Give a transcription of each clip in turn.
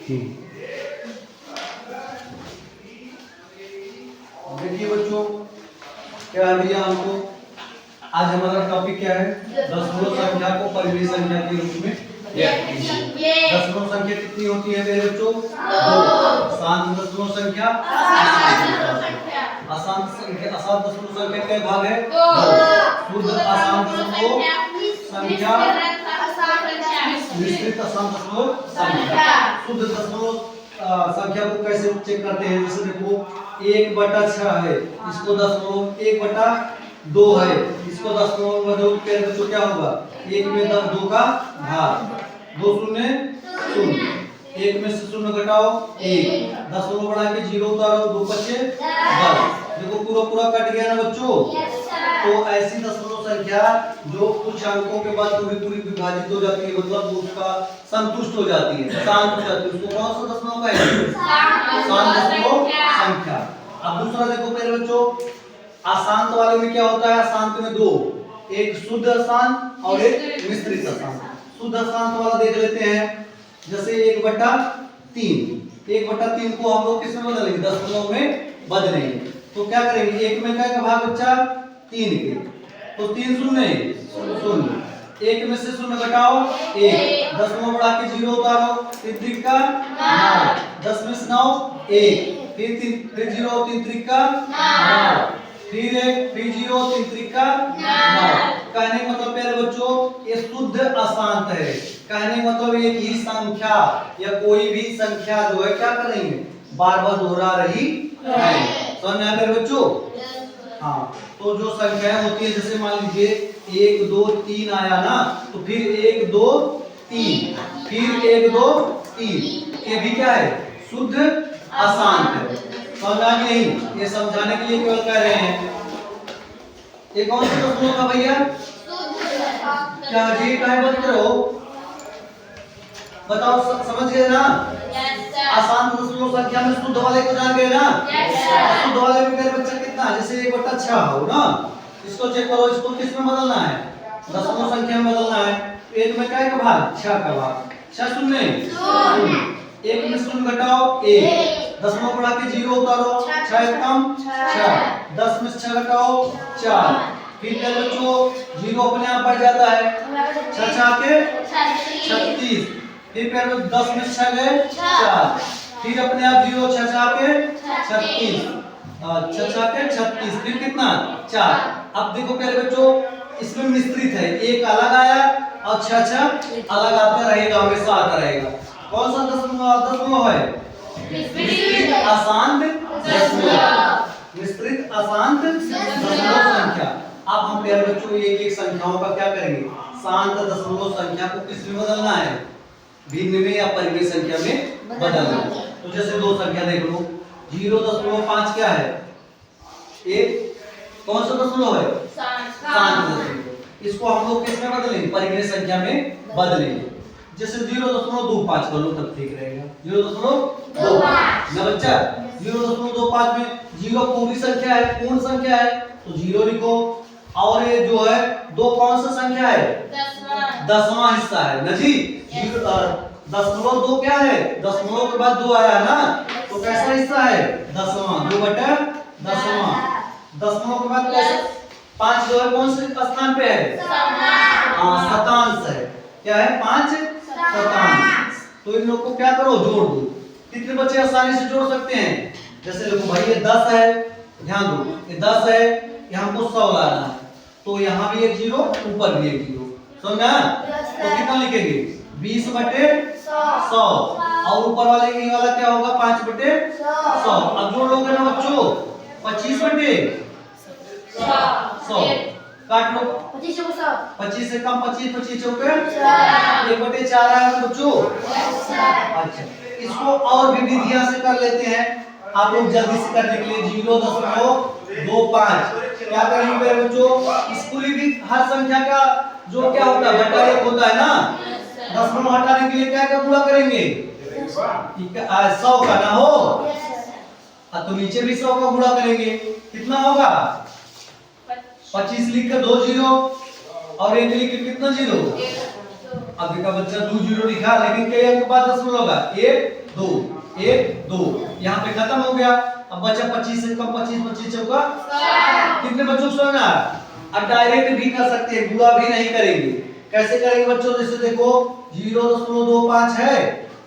देखिए बच्चों, क्या दिया हमको। आज हमारा टॉपिक क्या है? दशमलव संख्या को परिमेय संख्या के रूप में व्यक्त कीजिए। दशमलव संख्या कितनी होती है मेरे बच्चों? 2। शांत दशमलव संख्या, अशांत संख्या। अशांत दशमलव संख्या के भाग है 2। शुद्ध अशांत दशमलव संख्या, मिश्रित अशांत दशमलव संख्या। शुद्ध दशमलव संख्या को कैसे चेक करते हैं? जैसे देखो 1/6 है, इसको दशमलव 1/2 है, इसको दशमलव में बदलो तो क्या होगा? 1 में 2 का भाग, 2 शून्य शून्य, 1 में से शून्य घटाओ 1, दशमलव बढ़ा के 0 उतारो, 2 बचे 10। देखो पूरा कट गया ना बच्चों। तो ऐसी दशमलव संख्या जो कुछ अंकों के बाद पूरी विभाजित हो जाती है, मतलब उसका संतुष्ट हो जाती है, शांत हो जाती है, उसको कौन सा दशमलव कहेंगे? शांत दशमलव संख्या। अब दूसरा देखो मेरे बच्चों, अशांत वाले में क्या होता है? अशांत में 2, एक शुद्ध अशांत और एक मिश्रित अशांत। शुद्ध अशांत वाला देख लेते हैं, जैसे 1/3। 1/3 को हम लोग किसमें बदलेंगे? दशमलव में बदलेंगे। तो क्या करेंगे? 1 में क्या का भाग बच्चा? 3 के, तो 3 शून्य शून्य, 1 में से शून्य घटाओ 1, दशमलव बढ़ा के 0 उतारो, 3 3 का 9, 10 में से 9 1, फिर 0 3 3 का 9, फिर 1 फिर 0 3 3 का 9। कहने का मतलब प्यारे बच्चों, ये शुद्ध अशांत है। कहने का मतलब एक ही संख्या या कोई भी संख्या जो है क्या कर रही है? बार बार दोहरा रही है। समझ में आया मेरे बच्चों? हाँ, तो जो संख्याएं होती है, जैसे मान लीजिए 1 2 3 आया ना, तो फिर 1 2 3, फिर 1 2 3, ये भी क्या है? शुद्ध अशांत है। समझा कि नहीं? ये समझाने के लिए केवल कह रहे हैं। ये कौन सा दशमलव था भैया? क्या जी काहे बता रहे हो? बताओ, समझ गए ना? अशांत दशमलव संख्या में शुद्ध वाले को जान गए ना? शुद्ध वाले में मेरे बच्चा कितना? जैसे 1/6 हो ना, इसको चेक करो, इसको किस में बदलना है? दशमलव संख्या में बदलना है। 1 में क्या का भाग? 6 का भाग, 6 शून्य शून्य, 1 में शून्य घटाओ 1, दशमलव बढ़ा के 0 उतारो, 6 कम 6, 10 में से 6 घटाओ 4, फिर मेरे बच्चों 0 अपने आप बढ़ जाता है, 6 6 के 36, फिर मेरे 10 में 6 गए 4, फिर अपने आप 0 6 6 के 36, 6 6 के 36, फिर कितना? 4। अब देखो प्यारे बच्चों, इसमें मिश्रित है, एक अलग आया और 6 6 अलग आता रहेगा, हमेशा आता रहेगा। कौन सा दशमलव है? मिश्रित अशांत दशमलव, मिश्रित अशांत दशमलव संख्या। अब हम प्यारे बच्चों एक संख्याओं का क्या करेंगे? शांत दशमलव संख्या को किस में बदलना है? भिन्न में या परिमेय संख्या में बदलना है। तो जैसे दो संख्या देख लो, 0.5 क्या है? एक कौन सा दशमलव है? शांत दशमलव। इसको हम लोग किस में बदलेंगे? परिमेय संख्या में बदलेंगे। जैसे 0.25 कर लो तब ठीक रहेगा। 0.25 ना बच्चा, 0.25 में 0 पूरी संख्या है, पूर्ण संख्या है, तो 0 लिखो। और ये जो है 2 कौन सा संख्या है? दसवां हिस्सा है ना जी। 0.2 क्या है? दशमलव के बाद 2 आया ना, तो कैसा हिस्सा है? दसवां, 2/10वां। दशमलव के बाद कैसे? 5 जो है कौन से स्थान पे है? शतांश है। क्या है? 5 शतांश। तो इन लोग को क्या करो? जोड़ दो। कितने बच्चे आसानी से जोड़ सकते हैं? जैसे देखो भाई, ये 10 है, ध्यान दो, ये 10 है, यहाँ को 100 लाना है, तो यहाँ भी एक 0, ऊपर भी एक 0। समझा? तो कितना लिखेंगे? 20/100, और ऊपर वाले ये वाला क्या होगा? 5/100। अब जोड़ लोगे ना बच्चों, 25/100 काट लो, 25 से कम 25, 25 चौके 1/4 आया ना बच्चों। अच्छा, इसको और भी विधियां से कर लेते हैं, आप लोग जल्दी से करने के लिए। 0.25 क्या करेंगे मेरे बच्चों? स्कूली भी हर संख्या का जो क्या होता है? बटा 1 होता है ना। दशमलव हटाने के लिए क्या क्या गुणा करेंगे? ठीक है, 100 का ना हो, तो नीचे भी 100 का गुणा करेंगे। कितना होगा? 25 लिख के 2 0 और 1 लिख के कितना 0? अब देखा बच्चा 2 0 लिखा, लेकिन कई अंक बाद दशमलव होगा 1 2 1 2, यहाँ पे खत्म हो गया। अब बचा 25 से कम 25 25 चौका 60। कितने बच्चों को समझ में आ रहा है? अब डायरेक्ट भी कर सकते हैं, गुणा भी नहीं करेंगे। कैसे करेंगे बच्चों? जैसे देखो 0.25 है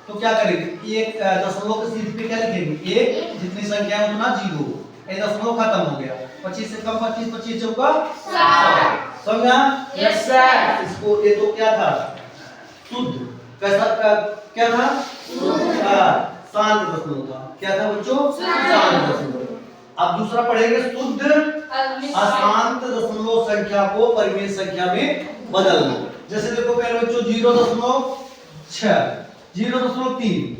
तो क्या करेंगे, एक दशमलव के सीध पे क्या लिखेंगे, एक, जितनी संख्या है उतना 0, ये दशमलव खत्म हो गया। 25 से कम 25 25 चौका 60। समझा? Yes sir. इसको ये तो क्या था, शुद्ध, कैसा क्या था, शांत दशमलव था। क्या था बच्चों? शांत दशमलव। अब दूसरा पढ़ेंगे शुद्ध अशांत दशमलव संख्या को परिमेय संख्या में बदलना। जैसे देखो पहले बच्चों 0.6 0.3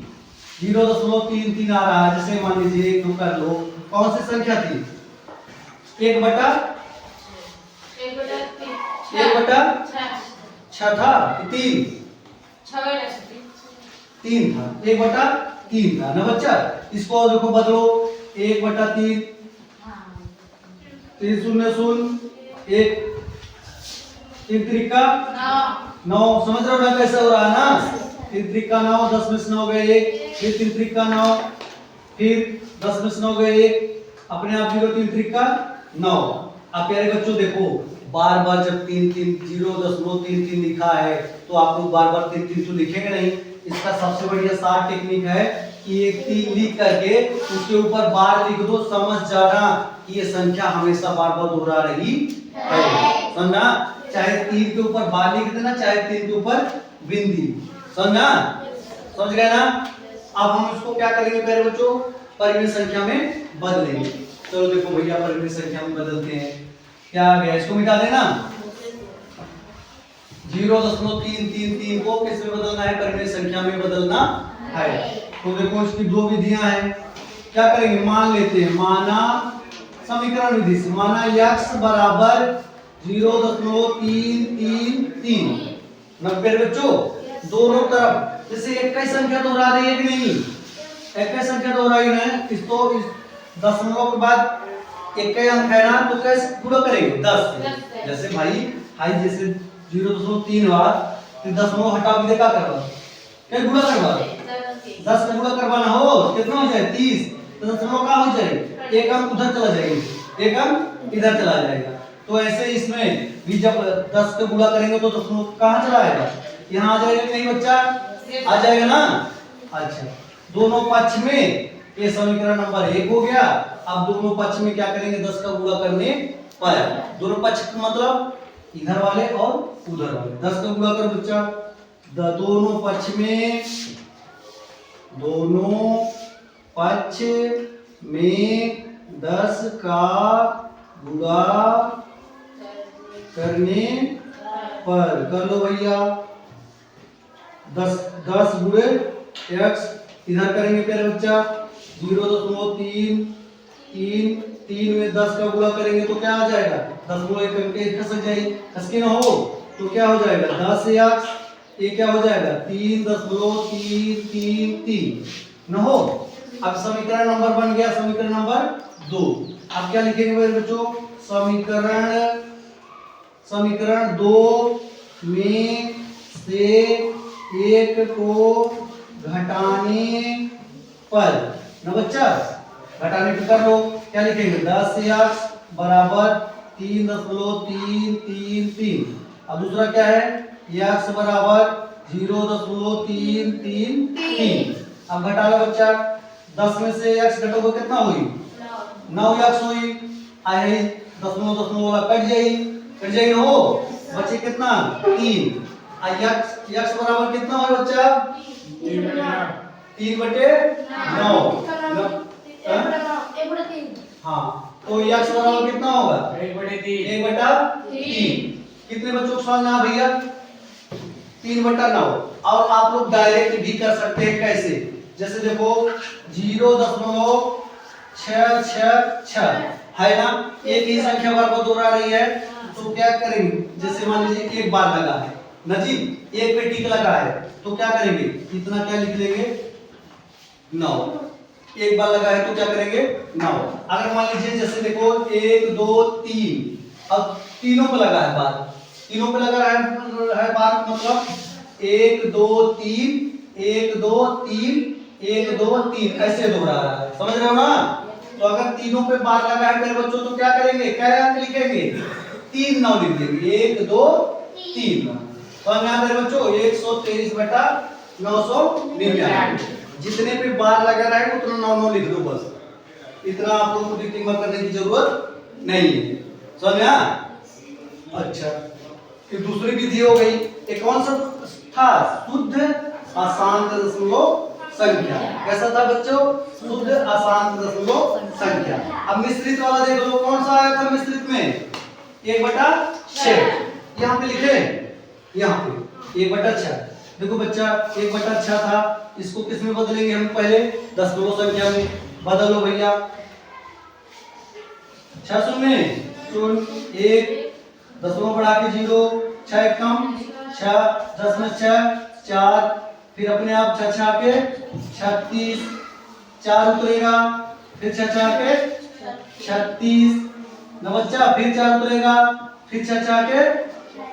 0.33 आ रहा है। जैसे मान लीजिए 1 2 कर लो, कौन सी संख्या थी? 1 बटा 6 था कि 3 3 था, 1 बटा 3 था ना बच्चा। इसको देखो बदलो, 1 बटा 3 3 0 0 1 3 त्रिका 9। समझ रहे हो ना कैसे हो रहा है ना? 3 त्रिका 9, 10 में से 9 गए 1, फिर 3 त्रिका 9, फिर 10 में से 9 गए 1, अपने आप 0 3 त्रिका 9। अब प्यारे बच्चों देखो, बार बार जब 3 3 0.33 लिखा है तो आप लोग बार बार 3 3 तो लिखेंगे नहीं। इसका सबसे बढ़िया शार्ट टेक्निक है कि एक 3 लिख करके उसके ऊपर बार लिख दो, समझ जाना कि ये संख्या हमेशा बार बार दोहरा रही है। समझना? चाहे 3 के ऊपर बार लिख देना, चाहे 3 के ऊपर बिंदी। समझना? समझ गए ना? अब हम इसको क्या करेंगे प्यारे बच्चों, परिमेय संख्या में बदलेंगे। चलो देखो भैया परिमेय संख्या में बदलते हैं। क्या आ गया, इसको मिटा देना। 0.333 को किस में बदलना है, परिमेय संख्या में बदलना है। तो देखो इसकी दो विधियां हैं। क्या करेंगे, मान लेते हैं, माना समीकरण विधि से माना x बराबर 0.333। नब्बे बच्चों दोनों तरफ जैसे एक ही संख्या दोहरा रही है कि नहीं, एक ही संख्या दोहराई है, इसको इस दशमलव के बाद एक ही अंक है ना, तो कैसे गुणा करेंगे 10 से। जैसे भाई हाई जैसे 0.3 हुआ तो दशमलव हटा के क्या करवा, क्या गुणा करवा 10 का गुणा करवाना हो कितना हो जाए 30, तो दशमलव का हो जाए एक अंक उधर चला जाएगा, एक अंक इधर चला जाएगा। तो ऐसे इसमें भी जब 10 का गुणा करेंगे तो दशमलव कहां चला आएगा, यहाँ आ जाएगा नहीं बच्चा, आ जाएगा ना। अच्छा, दोनों पक्ष में ये समीकरण नंबर 1 हो गया। अब दोनों पक्ष में क्या करेंगे, 10 का गुणा करने पर, दोनों पक्ष मतलब इधर वाले और उधर वाले 10 का गुणा कर बच्चा, दोनों पक्ष में, दोनों पक्ष में 10 का गुणा करने पर, कर लो भैया 10 गुणे x, इधर करेंगे प्यारे बच्चा 0.3 3 में 10 का गुणा करेंगे तो क्या आ जाएगा, दशमलव एक करके खसक जाएगी, खसकी ना हो तो क्या हो जाएगा 10x, ये क्या हो जाएगा 3.333 न हो। अब समीकरण नंबर बन गया, समीकरण नंबर 2। अब क्या लिखेंगे मेरे बच्चों, समीकरण 2 में से एक को घटाने पर, ना बच्चा घटाने पे कर लो, क्या लिखेंगे 10x बराबर 3.333। अब दूसरा क्या है, x बराबर 0.333। अब घटा लो बच्चा, 10 में से x घटोगे कितना हुई 9x हुई, आई दशमलव वाला कट जाएगी ना हो, बचे कितना 3। x बराबर कितना हुआ बच्चा 3/9। हाँ, तो x बराबर कितना होगा 1/3। कितने बच्चों को समझना है भैया 3/9। और आप लोग डायरेक्ट भी कर सकते हैं, कैसे, जैसे देखो 0.666 है ना, एक ही संख्या बार बार दोहरा रही है, तो क्या करेंगे, जैसे मान लीजिए एक बार लगा है ना जी, एक पे टिक लगा है, तो क्या करेंगे, इतना क्या लिख लेंगे 9। एक बार लगा है तो क्या करेंगे 9। अगर मान लीजिए जैसे देखो 1 2 3, अब तीनों पे लगा है बार, तीनों पे लगा है बार, मतलब 1 2 3 1 2 3 1 2 3 ऐसे दोहरा रहा है, समझ रहे हो ना। तो अगर तीनों पे बार लगा है मेरे बच्चों तो क्या करेंगे, क्या अंक लिखेंगे, 3 9 लिख देंगे, 1 2 3। तो यहाँ मेरे बच्चों 123 बटा 999, जितने पे बार लगा रहा है उतना 9 9 लिख दो बस, इतना आप लोगों को डिक्टिंग करने की जरूरत नहीं है, समझ में आया। अच्छा, फिर दूसरी विधि हो गई, एक कौन सा था, शुद्ध अशांत दशमलव संख्या। कैसा था बच्चों, शुद्ध अशांत दशमलव संख्या। अब मिश्रित वाला देख लो, कौन सा आया था मिश्रित में, 1/6, यहाँ पे लिखे, यहाँ पे 1/6। देखो बच्चा 1/6 था, इसको किस में बदलेंगे हम, पहले दशमलव संख्या में बदलो भैया, 6 में 1 दशमलव बढ़ा के 0, 6 कम 6, 10 में 6 4, फिर अपने आप 6 6 के 36, 4 उतरेगा, फिर 6 6 के 36 न बच्चा, फिर 4 उतरेगा, फिर 6 6 के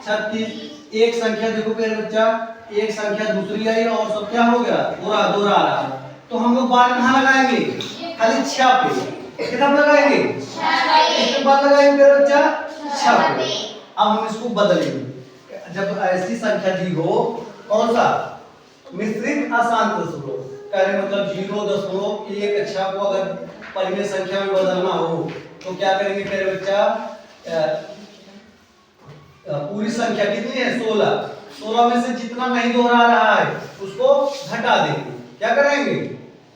36। एक संख्या देखो प्यारे बच्चा, एक संख्या दूसरी आई और सब क्या हो गया, दोहरा दोहरा आ रहा है। तो हम लोग बार कहाँ लगाएंगे, खाली 6 पे, कितना लगाएंगे, 6 पे बार लगाएंगे प्यारे बच्चा, 6 पे। अब हम इसको बदलेंगे, जब ऐसी संख्या दी हो, कौन सा, मिश्रित अशांत दशमलव, कहने मतलब 0.16 को अगर परिमेय संख्या में बदलना हो तो क्या करेंगे मेरे बच्चा, पूरी संख्या कितनी है, 16 में से जितना नहीं दोहरा रहा है उसको घटा देंगे। क्या करेंगे,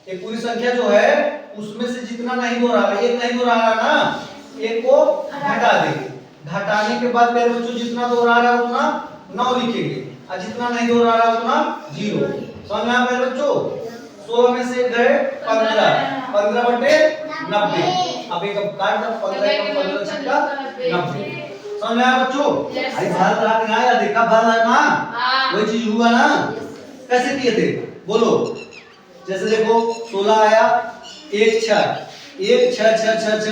एक पूरी संख्या जो है उसमें से जितना नहीं दोहरा रहा, एक नहीं दोहरा रहा ना, एक को घटा देंगे। घटाने के बाद मेरे बच्चों जितना दोहरा रहा है उतना 9 लिखेंगे और जितना नहीं दोहरा रहा उतना 0। समझ में आया मेरे बच्चों, 16 में से गए 15/90। अब एक काट दो, 15 का 15 छक्का 90। समझ में आया बच्चों, भाई भारत रहा ना या देखा भारत ना, वही चीज हुआ ना। कैसे किए थे बोलो, जैसे देखो 16 आया, 1 6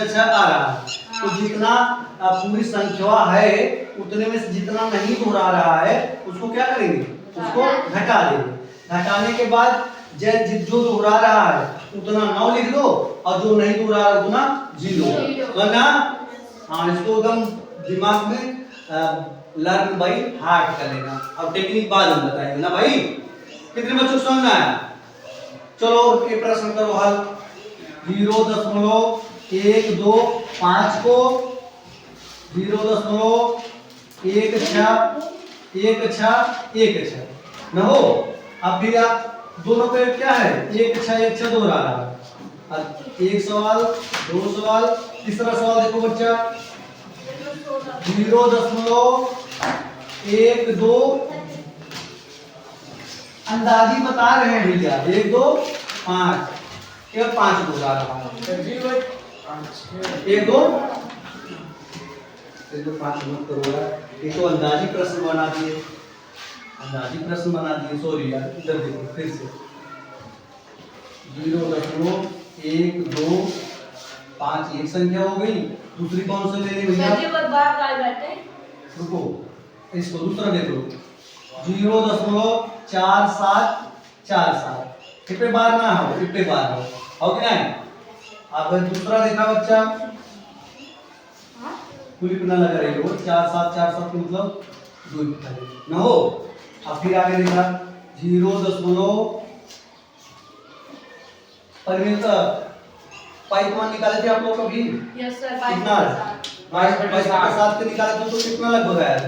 6 आ रहा, तो जितना पूरी संख्या है उतने में से जितना नहीं दोहरा रहा है उसको क्या करेंगे, उसको घटा देंगे। घटाने के बाद जो दोहरा रहा है उतना 9 लिख दो और जो नहीं दोहरा रहा उतना 0। समझना, हाँ इसको एकदम दिमाग में लर्न बाय हार्ट कर लेना। अब टेक्निक बाद में बताएंगे ना भाई। कितने बच्चों को समझ में आया, चलो ये प्रश्न करो हल। 0.125 को 0.16 न हो। अब फिर आप दोनों पे क्या है, 1 6 दोहरा रहा है। अब एक सवाल, दो सवाल, तीसरा सवाल देखो बच्चा, 0.12 अंदाजी बता रहे हैं भैया, 1 2 5 केवल 5 दोहरा रहा है, 1 2 5 मत करो यार, ये तो अंदाजी प्रश्न बना दिए, सॉरी यार, इधर देखो फिर से 0.125 एक संख्या हो गई, दूसरी कौन सा ले भैया, रुको इसको दूसरा देख लो, 0.4747 कितने बार ना हो, कितने बार हो कि नहीं। अब दूसरा देखा बच्चा, कुलिप ना लगा रही हो, 4747 मतलब 2 ना हो। अब फिर आगे देखा 0. परिमित पाइप मान निकाले थे आप लोग कभी, यस सर, कितना 22 के साथ के निकाले थे तो कितना लगभग आया था,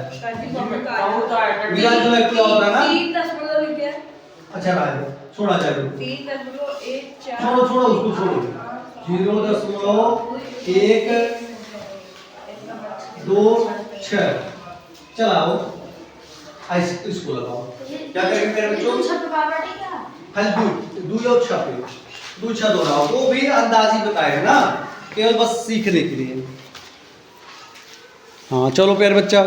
मिला जुला कितना होता है ना, 3 लिखे। अच्छा राज छोड़ा जाए, 3.14 छोड़ो उसको छोड़ो, 0.126 चलाओ, ऐसे इसको लगाओ। क्या करेंगे मेरे बच्चों, खाली दो या 6 पे 2 6 दोहराओ, वो भी अंदाजी बताएगा ना, केवल बस सीखने के लिए। हाँ चलो प्यारे बच्चा,